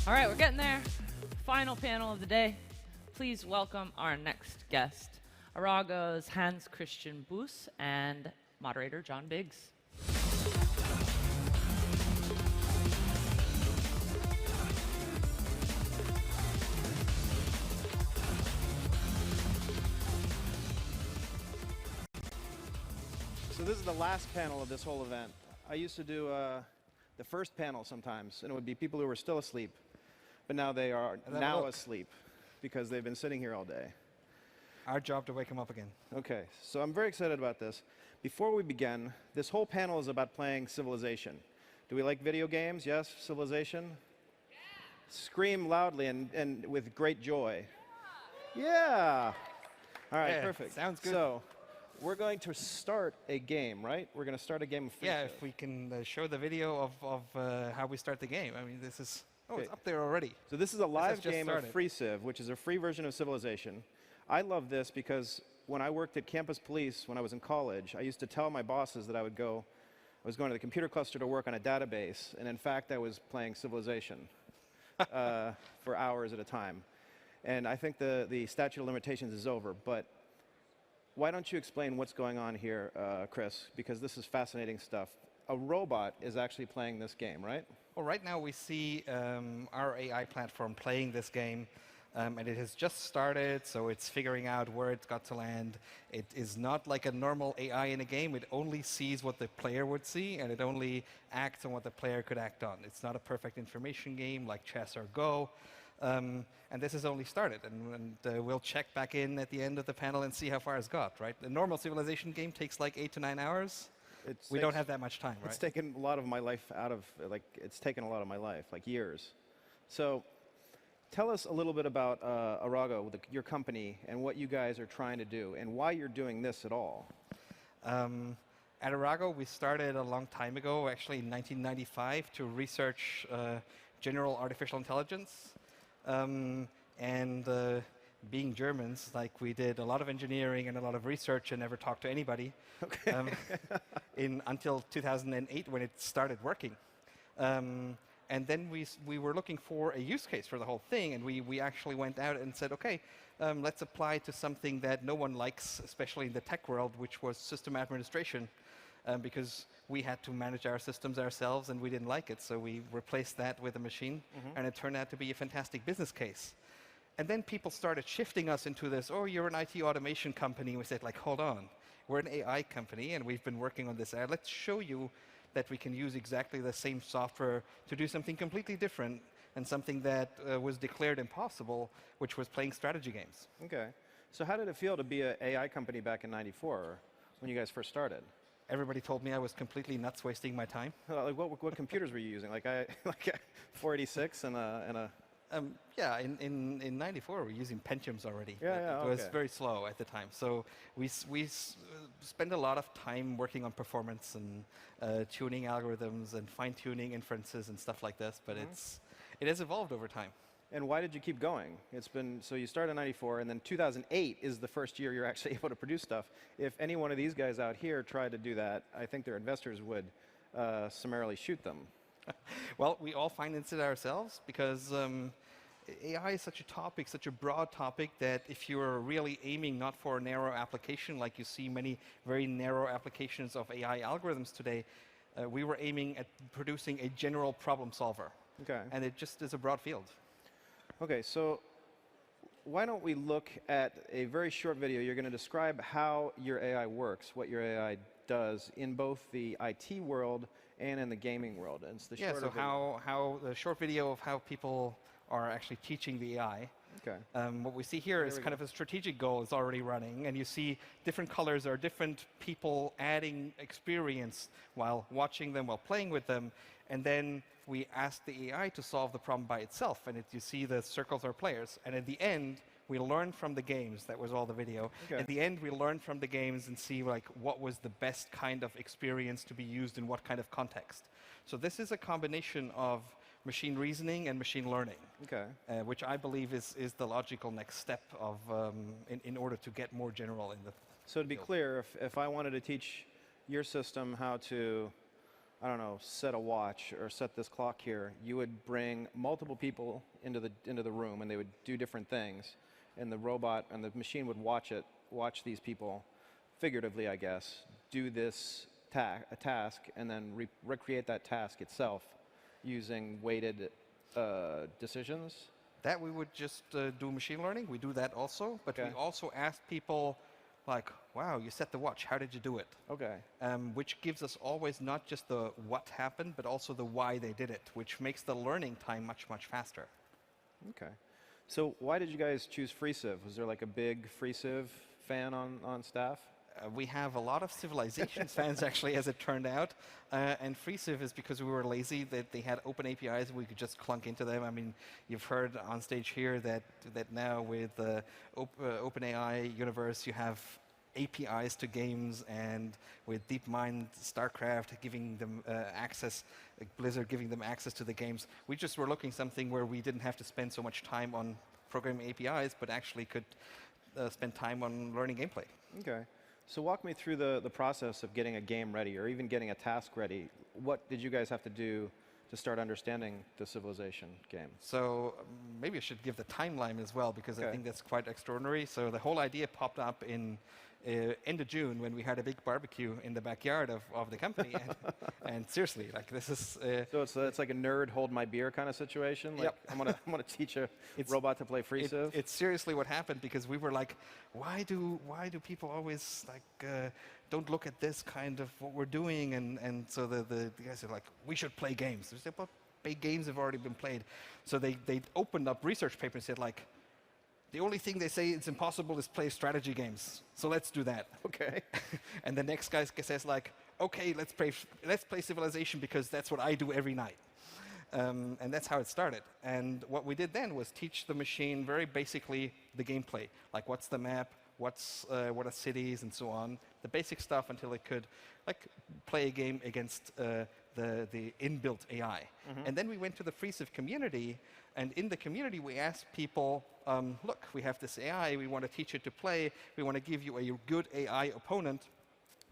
All right, we're getting there. Final panel of the day. Please welcome our next guest, Arago's Hans Christian Boos and moderator John Biggs. So this is the last panel of this whole event. I used to do the first panel sometimes, and it would be people who were still asleep, but now they are now asleep because they've been sitting here all day. Our job to wake them up again. Okay, so I'm very excited about this. Before we begin, this whole panel is about playing Civilization. Do we like video games? Yes, Civilization? Yeah. Scream loudly and with great joy. Yeah! All right, yeah, perfect. Sounds good. So, we're going to start a game, right? We're going to start a game of Freeciv. Yeah, if we can show the video of how we start the game. I mean, this is... Oh, Okay. it's up there already. So this is a live game started. of Freeciv, which is a free version of Civilization. I love this because when I worked at campus police when I was in college, I used to tell my bosses that I was going to the computer cluster to work on a database, and in fact I was playing Civilization for hours at a time. And I think the statute of limitations is over, but why don't you explain what's going on here, Chris, because this is fascinating stuff. A robot is actually playing this game, right? Well, right now we see our AI platform playing this game, and it has just started, so it's figuring out where it's got to land. It is not like a normal AI in a game. It only sees what the player would see, and it only acts on what the player could act on. It's not a perfect information game like chess or Go. And this has only started, and we'll check back in at the end of the panel and see how far it's got, right? A normal Civilization game takes like 8 to 9 hours. We don't have that much time, right? It's taken a lot of my life out of, it's taken a lot of my life, like years. So tell us a little bit about Arago, your company, and what you guys are trying to do, and why you're doing this at all. At Arago, we started a long time ago, actually in 1995, to research general artificial intelligence. Being Germans, like we did a lot of engineering and a lot of research and never talked to anybody until 2008 when it started working. And then we were looking for a use case for the whole thing, and we actually went out and said, okay, let's apply to something that no one likes, especially in the tech world, which was system administration, because we had to manage our systems ourselves and we didn't like it. So we replaced that with a machine, and it turned out to be a fantastic business case. And then people started shifting us into this, oh, you're an IT automation company. We said, like, hold on. We're an AI company, and we've been working on this. Let's show you that we can use exactly the same software to do something completely different and something that was declared impossible, which was playing strategy games. Okay. So how did it feel to be an AI company back in '94 when you guys first started? Everybody told me I was completely nuts wasting my time. Like what computers were you using? Like a 486 and a yeah, in '94 we were using Pentiums already. Yeah, it was very slow at the time. So we spent a lot of time working on performance and tuning algorithms and fine-tuning inferences and stuff like this. But it has evolved over time. And why did you keep going? It's been, so you started in '94, and then 2008 is the first year you're actually able to produce stuff. If any one of these guys out here tried to do that, I think their investors would summarily shoot them. Well, we all financed it ourselves because AI is such a topic, such a broad topic, that if you're really aiming not for a narrow application, like you see many very narrow applications of AI algorithms today, we were aiming at producing a general problem solver. Okay. And it just is a broad field. Okay, so why don't we look at a very short video. You're going to describe how your AI works, what your AI does in both the IT world and in the gaming world. And it's the yeah, so how the short video of how people are actually teaching the AI. Okay. What we see here is kind of a strategic goal is already running, and you see different colors are different people adding experience while watching them, while playing with them, and then we ask the AI to solve the problem by itself, and you see the circles are players, and at the end, we learn from the games. That was all the video. Okay. At the end, we learn from the games and see like what was the best kind of experience to be used in what kind of context. So this is a combination of machine reasoning and machine learning, okay. Which I believe is the logical next step of in order to get more general in the So to be clear, if I wanted to teach your system how to I don't know, set a watch or set this clock here, you would bring multiple people into the room, and they would do different things, and the robot and the machine would watch these people, figuratively, I guess, do this task, and then recreate that task itself using weighted decisions. That we would just do machine learning. We do that also, but we Okay. also ask people, like, wow, you set the watch. How did you do it? Okay. Which gives us always not just the what happened, but also the why they did it, which makes the learning time much, much faster. Okay. So why did you guys choose Freeciv? Was there like a big Freeciv fan on staff? We have a lot of Civilizations fans, actually, as it turned out. And Freeciv is because we were lazy, that they had open APIs, we could just clunk into them. I mean, you've heard on stage here that now with the OpenAI universe, you have APIs to games, and with DeepMind, StarCraft giving them access, like Blizzard giving them access to the games. We just were looking something where we didn't have to spend so much time on programming APIs, but actually could spend time on learning gameplay. Okay. So walk me through the process of getting a game ready, or even getting a task ready. What did you guys have to do to start understanding the Civilization game? So maybe I should give the timeline as well, because I Okay. think that's quite extraordinary. So the whole idea popped up in end of June, when we had a big barbecue in the backyard of the company. And seriously, like, this is... So it's like a nerd hold my beer kind of situation. Like, Yep. I'm gonna teach a It's- robot to play Freeciv. It's seriously what happened, because we were like, why do people always like don't look at this kind of what we're doing? And so the guys are like, we should play games. We said, but games have already been played. So they opened up research papers and said, like, the only thing they say it's impossible is play strategy games. So let's do that. Okay. And the next guy says, like, okay, let's play Civilization, because that's what I do every night. And that's how it started. And what we did then was teach the machine very basically the gameplay, like what's the map, what are cities, and so on. The basic stuff until it could like play a game against the inbuilt AI. And then we went to the Freeciv community, and in the community we asked people, look, we have this AI, we want to teach it to play, we want to give you a good AI opponent,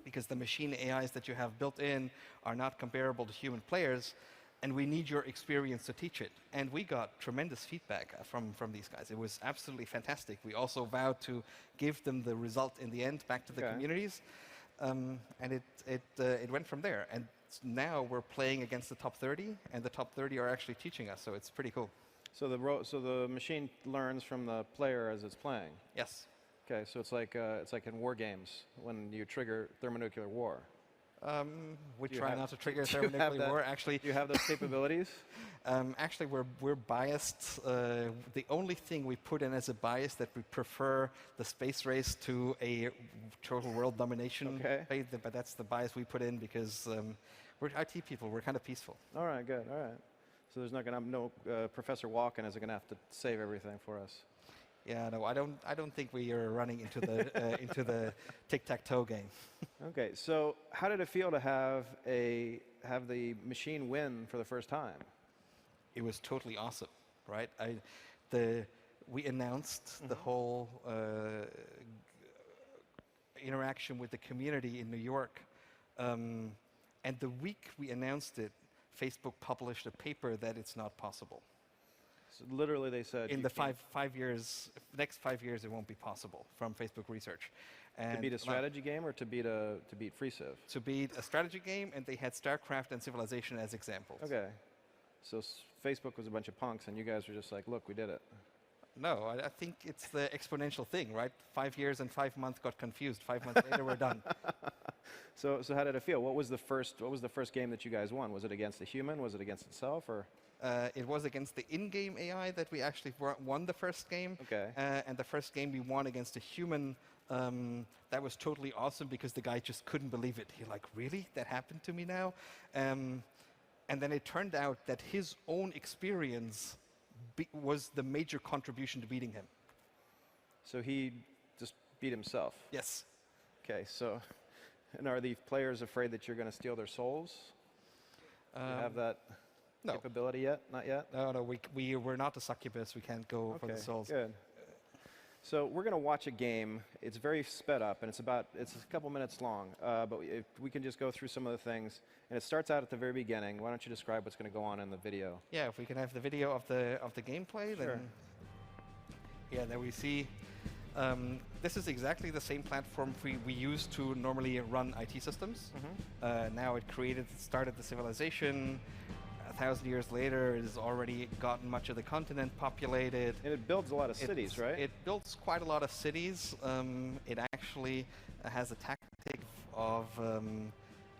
because the machine AIs that you have built in are not comparable to human players, and we need your experience to teach it. And we got tremendous feedback from these guys. It was absolutely fantastic. We also vowed to give them the result in the end back to the Okay. communities, and it went from there. And now we're playing against the top 30, and the top 30 are actually teaching us, so it's pretty cool. So the machine learns from the player as it's playing. Yes. Okay, so it's like in war games when you trigger thermonuclear war. We Do you try have- not to trigger do you have thermonuclear that? war. Actually, Do you have those capabilities? actually, we're biased. The only thing we put in as a bias that we prefer the space race to a total world domination. Okay. Phase, but that's the bias we put in, because we're IT people. We're kind of peaceful. All right, good. All right. So there's not gonna Professor Walken isn't gonna have to save everything for us. Yeah, no, I don't think we are running into the into the tic-tac-toe game. Okay, so how did it feel to have the machine win for the first time? It was totally awesome, right? We announced the whole interaction with the community in New York, and the week we announced it, Facebook published a paper that it's not possible. So literally, they said In you the can't- next 5 years, it won't be possible from Facebook research. to And beat a strategy game or to beat Freeciv. to beat a strategy game, and they had StarCraft and Civilization as examples. Okay, so Facebook was a bunch of punks, and you guys were just like, look, we did it. No, I think it's the exponential thing, right? 5 years and 5 months got confused. 5 months later, we're done. So how did it feel? What was the first game that you guys won? Was it against a human? Was it against itself? Or It was against the in-game AI that we actually won the first game. Okay. And the first game we won against a human, that was totally awesome, because the guy just couldn't believe it. He like, really? That happened to me now? And then it turned out that his own experience was the major contribution to beating him. so he just beat himself. Yes. Okay, so and are the players afraid that you're going to steal their souls? Do you have that no. capability yet? Not yet. No, we're not the succubus. We can't go for the souls. Good. So we're going to watch a game. It's very sped up, and it's a couple minutes long. But if we can just go through some of the things, and it starts out at the very beginning. Why don't you describe what's going to go on in the video? Yeah, if we can have the video of the gameplay, Sure. then yeah, there we see. This is exactly the same platform we use to normally run IT systems. Now it started the civilization. 1,000 years later, it has already gotten much of the continent populated. And it builds a lot of cities, right? It builds quite a lot of cities. It actually has a tactic of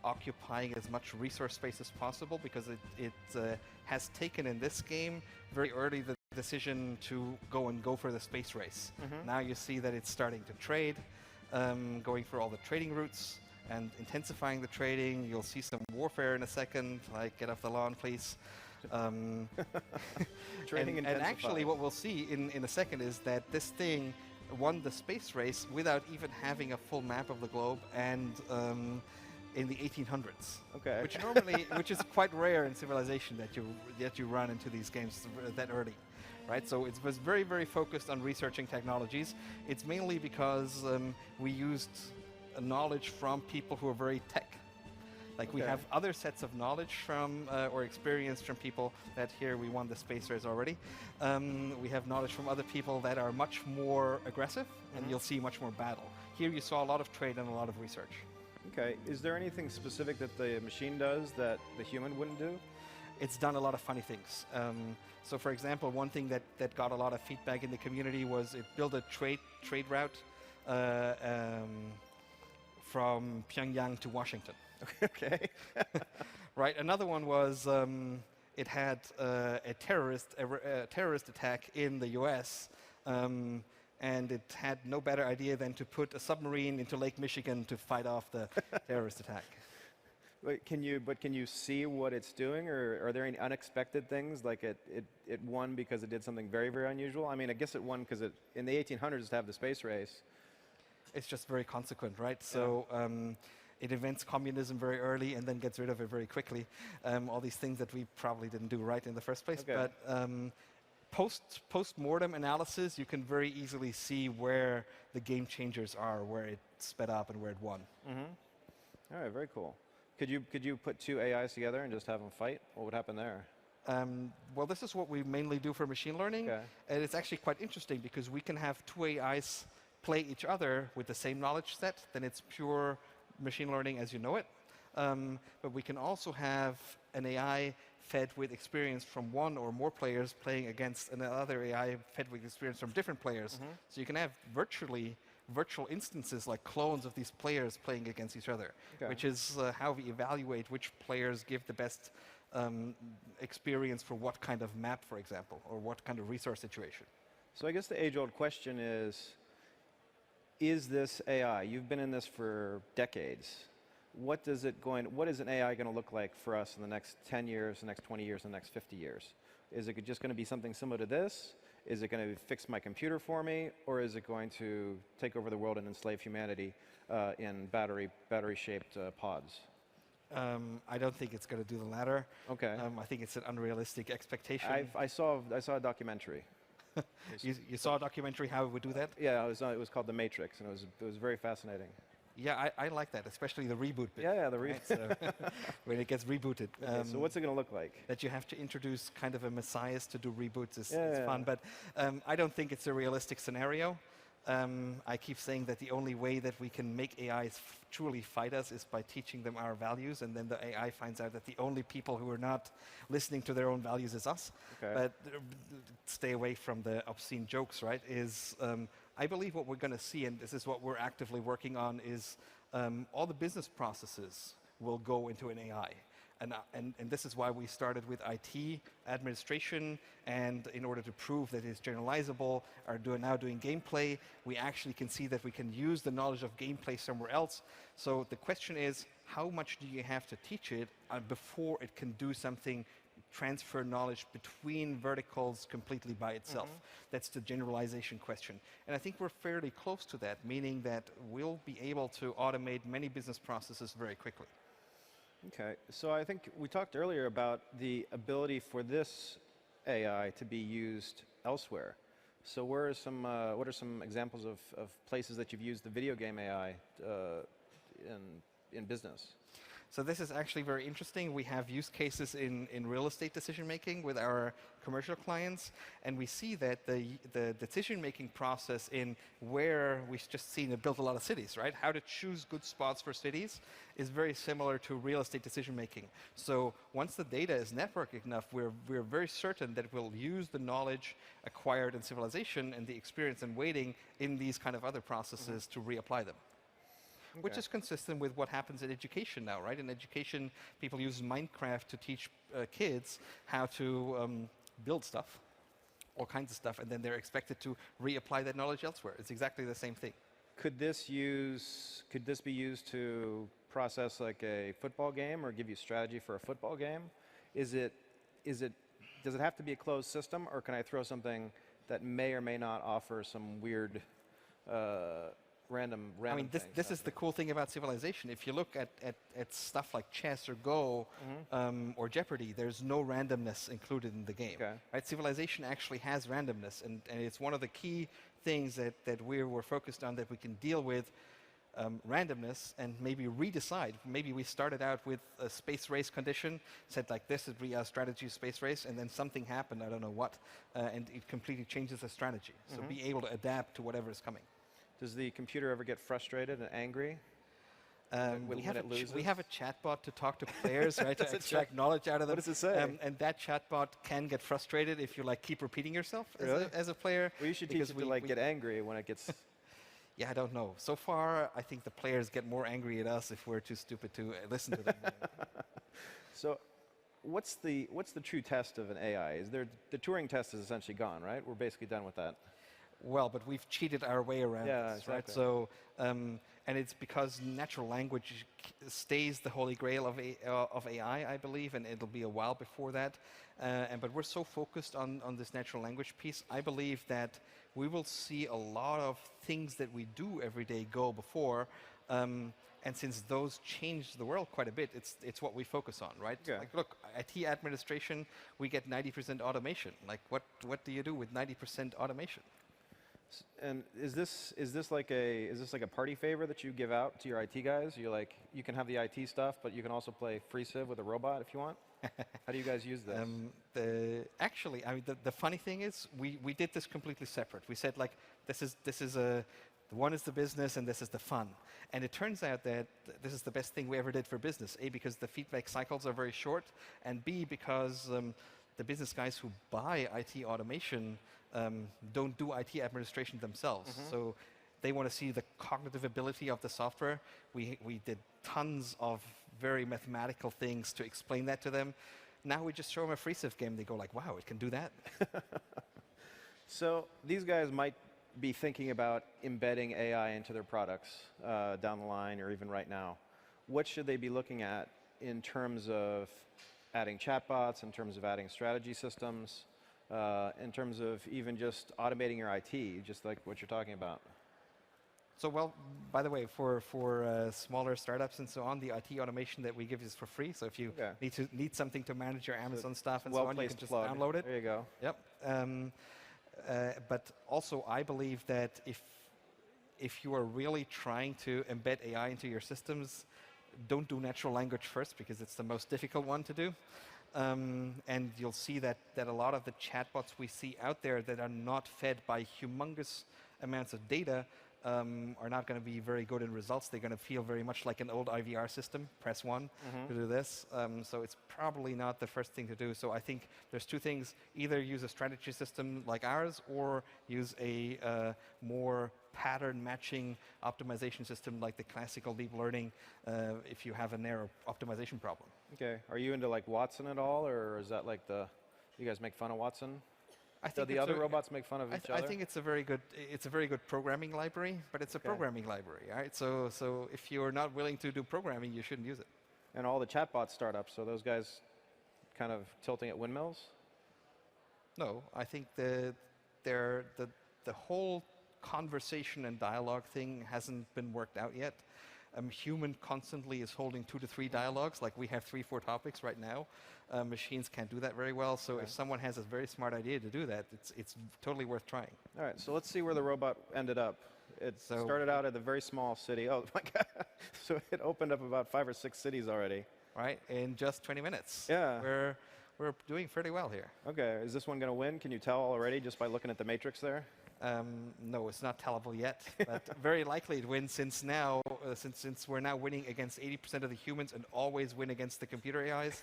occupying as much resource space as possible, because it has taken in this game very early the decision to go for the space race. Now you see that it's starting to trade, going for all the trading routes and intensifying the trading. You'll see some warfare in a second, like get off the lawn, please. Trading and actually what we'll see in a second is that this thing won the space race without even having a full map of the globe, and in the 1800s. Okay. Which is quite rare in Civilization that you run into these games that early. Right, so it was very, very focused on researching technologies. It's mainly because we used knowledge from people who are very tech. Like we have other sets of knowledge from or experience from people that here we won the space race already. We have knowledge from other people that are much more aggressive, and you'll see much more battle. Here you saw a lot of trade and a lot of research. Okay, is there anything specific that the machine does that the human wouldn't do? It's done a lot of funny things. So for example, one thing that got a lot of feedback in the community was it built a trade route from Pyongyang to Washington. Okay. Right. Another one was it had a terrorist attack in the U.S. And it had no better idea than to put a submarine into Lake Michigan to fight off the terrorist attack. But can you see what it's doing, or are there any unexpected things, like it won because it did something very, very unusual? I mean, I guess it won because in the 1800s to have the space race. It's just very consequent, right? So it invents communism very early and then gets rid of it very quickly. All these things that we probably didn't do right in the first place. Okay. But post-mortem analysis, you can very easily see where the game changers are, where it sped up and where it won. All right, very cool. Could you put two AIs together and just have them fight? What would happen there? Well, this is what we mainly do for machine learning. Okay. And it's actually quite interesting because we can have two AIs play each other with the same knowledge set. Then it's pure machine learning as you know it. But we can also have an AI fed with experience from one or more players playing against another AI fed with experience from different players. So you can have virtual instances like clones of these players playing against each other, which is how we evaluate which players give the best experience for what kind of map, for example, or what kind of resource situation. So I guess the age-old question is this AI? You've been in this for decades. What is an AI going to look like for us in the next 10 years, the next 20 years, the next 50 years? Is it just going to be something similar to this? Is it going to fix my computer for me, or is it going to take over the world and enslave humanity in battery-shaped pods? I don't think it's going to do the latter. Okay. I think it's an unrealistic expectation. I saw a documentary. You saw a documentary how it would do that? Yeah, it was called The Matrix, and it was very fascinating. Yeah, I like that, especially the reboot bit. Yeah, the reboot. Right? So when it gets rebooted. Okay, so what's it going to look like? That you have to introduce kind of a messiah to do reboots is Yeah. fun, but I don't think it's a realistic scenario. I keep saying that the only way that we can make AIs truly fight us is by teaching them our values, and then the AI finds out that the only people who are not listening to their own values is us. Okay. But stay away from the obscene jokes, right? I believe what we're going to see, and this is what we're actively working on, is all the business processes will go into an AI. And this is why we started with IT administration, and in order to prove that it's generalizable, are now doing gameplay. We actually can see that we can use the knowledge of gameplay somewhere else. So the question is, how much do you have to teach it before it can do something, transfer knowledge between verticals completely by itself? That's the generalization question. And I think we're fairly close to that, meaning that we'll be able to automate many business processes very quickly. Okay, so I think we talked earlier about the ability for this AI to be used elsewhere. So what are some examples of places that you've used the video game AI in business? So this is actually very interesting. We have use cases in real estate decision making with our commercial clients, and we see that the decision making process in where we've just seen it built a lot of cities, right? How to choose good spots for cities is very similar to real estate decision making. So once the data is networked enough, we're very certain that we'll use the knowledge acquired in civilization and the experience in waiting in these kind of other processes to reapply them. Okay. Which is consistent with what happens in education now, right? In education, people use Minecraft to teach kids how to build stuff, all kinds of stuff, and then they're expected to reapply that knowledge elsewhere. It's exactly the same thing. Could this be used to process like a football game or give you strategy for a football game? Does it have to be a closed system, or can I throw something that may or may not offer some weird random I mean, this is the cool thing about civilization. If you look at stuff like chess or Go or Jeopardy, there's no randomness included in the game. Okay. Right? Civilization actually has randomness, and it's one of the key things that we were focused on, that we can deal with randomness and maybe redecide. Maybe we started out with a space race condition, said like this is a strategy space race, and then something happened, I don't know what, and it completely changes the strategy. So be able to adapt to whatever is coming. Does the computer ever get frustrated and angry? We have a chatbot to talk to players, right? To extract knowledge out of them. What does it say? And that chatbot can get frustrated if you like keep repeating yourself as a player. Well, you should teach it to get angry when it gets. Yeah, I don't know. So far, I think the players get more angry at us if we're too stupid to listen to them. So, what's the true test of an AI? The Turing test is essentially gone, right? We're basically done with that. Well, but we've cheated our way around this, exactly. right? So, and it's because natural language stays the holy grail of AI, I believe, and it'll be a while before that. But we're so focused on this natural language piece, I believe that we will see a lot of things that we do every day go before. And since those change the world quite a bit, it's what we focus on, right? Yeah. Like, look, IT administration, we get 90% automation. Like, what do you do with 90% automation? And is this like a party favor that you give out to your IT guys? You're like, you can have the IT stuff, but you can also play Freeciv with a robot if you want. How do you guys use this? Actually, I mean, the funny thing is, we did this completely separate. We said like, this is one is the business and this is the fun. And it turns out that this is the best thing we ever did for business. A, because the feedback cycles are very short, and B, because the business guys who buy IT automation don't do IT administration themselves. So they want to see the cognitive ability of the software. We did tons of very mathematical things to explain that to them. Now we just show them a Freeciv game. They go like, wow, it can do that. So these guys might be thinking about embedding AI into their products down the line, or even right now. What should they be looking at in terms of adding chatbots, in terms of adding strategy systems, in terms of even just automating your IT, just like what you're talking about? So, well, by the way, for smaller startups and so on, the IT automation that we give is for free. So if you need something to manage your Amazon stuff and so on, you can just download it. There you go. Yep. But also, I believe that if you are really trying to embed AI into your systems, don't do natural language first, because it's the most difficult one to do. And you'll see that a lot of the chatbots we see out there that are not fed by humongous amounts of data are not going to be very good in results. They're going to feel very much like an old IVR system. Press 1 to do this. So it's probably not the first thing to do. So I think there's two things. Either use a strategy system like ours, or use a more pattern matching optimization system like the classical deep learning if you have a narrow optimization problem. Okay. Are you into like Watson at all, or is that like you guys make fun of Watson? I think the other robots make fun of each other? I think it's a very good programming library, but it's a programming library, right? So if you're not willing to do programming, you shouldn't use it. And all the chatbot startups, are those guys kind of tilting at windmills? No, I think the whole conversation and dialogue thing hasn't been worked out yet. human constantly is holding 2 to 3 dialogues, like we have 3, 4 topics right now. Machines can't do that very well, so if someone has a very smart idea to do that, it's totally worth trying. All right, so let's see where the robot ended up. It started out at a very small city. Oh my God! So it opened up about 5 or 6 cities already. Right, in just 20 minutes. Yeah. We're doing pretty well here. Okay, is this one going to win? Can you tell already just by looking at the matrix there? No, it's not tellable yet, but very likely it wins since now, since we're now winning against 80% of the humans and always win against the computer AIs.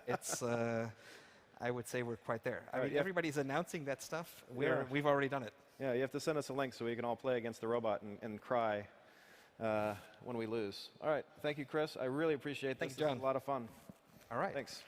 It's, I would say we're quite there. I mean, everybody's announcing that stuff. We've already done it. Yeah, you have to send us a link so we can all play against the robot and cry when we lose. All right, thank you, Chris. I really appreciate this. Thanks, John. This is a lot of fun. All right. Thanks.